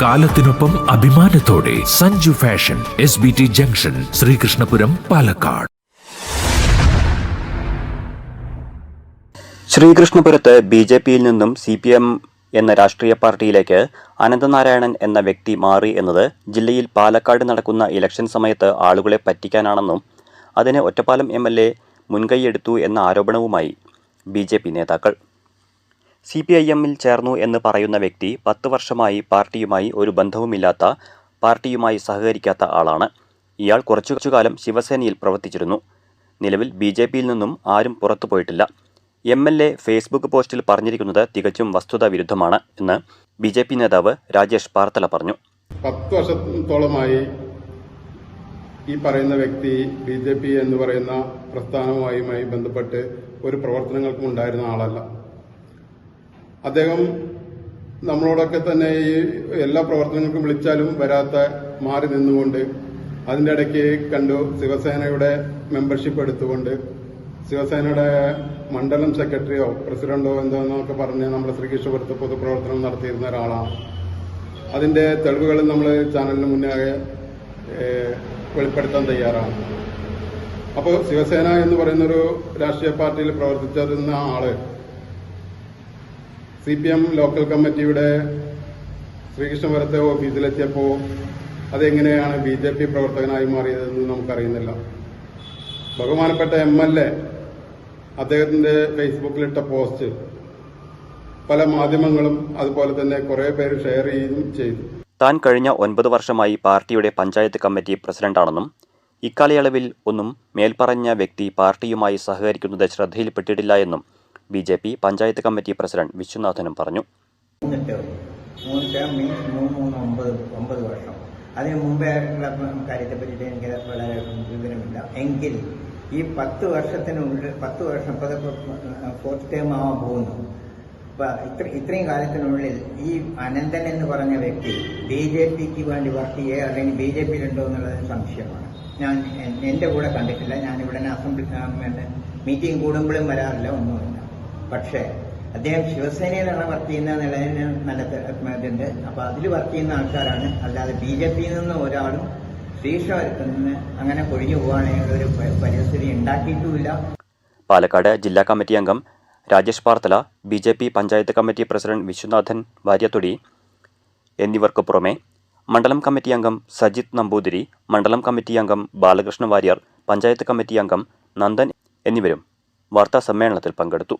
കാലത്തിനൊപ്പം അഭിമാനത്തോടെ Sanju fashion SBT junction, Sreekrishnapuram, Palakkad. ശ്രീകൃഷ്ണപുരത്ത് BJPയിൽ നിന്നും CPM എന്ന രാഷ്ട്രീയ പാർട്ടിയിലേക്ക് അനന്തനാരായണൻ എന്ന വ്യക്തി മാറി എന്നത് ജില്ലയിൽ പാലക്കാട് നടക്കുന്ന ഇലക്ഷൻ സമയത്ത് ആളുകളെ പറ്റിക്കാനാണെന്നും അതിന് ഒറ്റപ്പാലം MLA മുൻകൈയെടുത്തു എന്ന ആരോപണവുമായി BJP നേതാക്കൾ. CPIMൽ ചേർന്നു എന്ന് പറയുന്ന വ്യക്തി 10 വർഷമായി പാർട്ടിയുമായി ഒരു ബന്ധവുമില്ലാത്ത, പാർട്ടിയുമായി സഹകരിക്കാത്ത ആളാണ്. ഇയാൾ കുറച്ചുകാലം ശിവസേനയിൽ പ്രവർത്തിച്ചിരുന്നു. നിലവിൽ BJPയിൽ നിന്നും ആരും പുറത്തു പോയിട്ടില്ല. MLA ഫേസ്ബുക്ക് പോസ്റ്റിൽ പറഞ്ഞിരിക്കുന്നത് തികച്ചും വസ്തുതാ വിരുദ്ധമാണ് എന്ന് BJP നേതാവ് രാജേഷ് പാർത്തല പറഞ്ഞു. 10 വർഷത്തോളമായി ഈ പറയുന്ന വ്യക്തി BJP എന്ന് പറയുന്ന പ്രസ്ഥാനവുമായി ബന്ധപ്പെട്ട് ഒരു പ്രവർത്തനങ്ങൾക്കും ഉണ്ടായിരുന്ന ആളല്ല. അദ്ദേഹം നമ്മളോടൊക്കെ തന്നെ ഈ എല്ലാ പ്രവർത്തനങ്ങൾക്കും വിളിച്ചാലും വരാത്ത, മാറി നിന്നുകൊണ്ട് അതിൻ്റെ ഇടയ്ക്ക് കണ്ടു ശിവസേനയുടെ മെമ്പർഷിപ്പ് എടുത്തുകൊണ്ട് ശിവസേനയുടെ മണ്ഡലം സെക്രട്ടറിയോ പ്രസിഡന്റോ എന്തോന്നൊക്കെ പറഞ്ഞ് നമ്മുടെ ശ്രീകൃഷ്ണപുരത്ത് പൊതുപ്രവർത്തനം നടത്തിയിരുന്ന ഒരാളാണ്. അതിന്റെ തെളിവുകൾ നമ്മൾ ചാനലിന് മുന്നേ വെളിപ്പെടുത്താൻ തയ്യാറാണ്. അപ്പോൾ ശിവസേന എന്ന് പറയുന്നൊരു രാഷ്ട്രീയ പാർട്ടിയിൽ പ്രവർത്തിച്ചിരുന്ന ആള് CPM ലോക്കൽ കമ്മിറ്റിയുടെ ശ്രീകൃഷ്ണപുരത്തെ ഓഫീസിലെത്തിയപ്പോൾ അതെങ്ങനെയാണ് BJP പ്രവർത്തകനായി മാറിയതെന്ന് നമുക്കറിയുന്നില്ല. ബഹുമാനപ്പെട്ട MLA അദ്ദേഹത്തിന്റെ ഫേസ്ബുക്കിലിട്ട പോസ്റ്റ് പല മാധ്യമങ്ങളും അതുപോലെ തന്നെ കുറെ പേര് ഷെയർ ചെയ്യുകയും ചെയ്തു. താൻ കഴിഞ്ഞ 9 വർഷമായി പാർട്ടിയുടെ പഞ്ചായത്ത് കമ്മിറ്റി പ്രസിഡന്റാണെന്നും ഇക്കാലയളവിൽ ഒന്നും മേൽപ്പറഞ്ഞ വ്യക്തി പാർട്ടിയുമായി സഹകരിക്കുന്നത് ശ്രദ്ധയിൽപ്പെട്ടിട്ടില്ല എന്നും BJP പഞ്ചായത്ത് കമ്മിറ്റി പ്രസിഡന്റ് വിശ്വനാഥനും പറഞ്ഞു. 3 ടേം മീൻസ് 9 വർഷം. അതിന് മുമ്പേ കാര്യത്തെ പറ്റിയിട്ട് എനിക്ക് വളരെ വിവരമില്ല. എങ്കിൽ ഈ 10 വർഷത്തിനുള്ളിൽ 10 വർഷം ഇപ്പോൾ 4th ടേം ആവാൻ പോകുന്നു. ഇത്രയും കാലത്തിനുള്ളിൽ ഈ അനന്തൻ എന്ന് പറഞ്ഞ വ്യക്തി BJPക്ക് വേണ്ടി വർക്ക് ചെയ്യുക അല്ലെങ്കിൽ BJPയിലുണ്ടോ എന്നുള്ളത് സംശയമാണ്. ഞാൻ എന്റെ കൂടെ കണ്ടിട്ടില്ല. ഞാനിവിടെ അസംബ്ലി മീറ്റിംഗ് കൂടുമ്പോഴും വരാറില്ല, ഒന്നുമില്ല. പക്ഷേ അദ്ദേഹം ശിവസേനയിലാണ് വർക്ക് ചെയ്യുന്നതിന് നല്ല ഇതുണ്ട്. അപ്പൊ അതിൽ വർക്ക് ചെയ്യുന്ന ആൾക്കാരാണ്, അല്ലാതെ BJPയിൽ നിന്ന് ഒരാളും ശ്രീകൃഷ്ണപുരത്ത് നിന്ന് അങ്ങനെ കൊഴിഞ്ഞു പോവുകയാണെങ്കിൽ ഒരു പരിസ്ഥിതി ഉണ്ടാക്കിയിട്ടുമില്ല. പാലക്കാട് ജില്ലാ കമ്മിറ്റി അംഗം Rajesh Parthala, BJP panchayat committee president Viswanathan Varyathodi എന്നിവർക്ക് പുറമെ മണ്ഡലം കമ്മിറ്റി അംഗം സജിത് നമ്പൂതിരി, മണ്ഡലം കമ്മിറ്റി അംഗം ബാലകൃഷ്ണ വാര്യർ, പഞ്ചായത്ത് കമ്മിറ്റി അംഗം നന്ദൻ എന്നിവരും വാർത്താ സമ്മേളനത്തിൽ പങ്കെടുത്തു.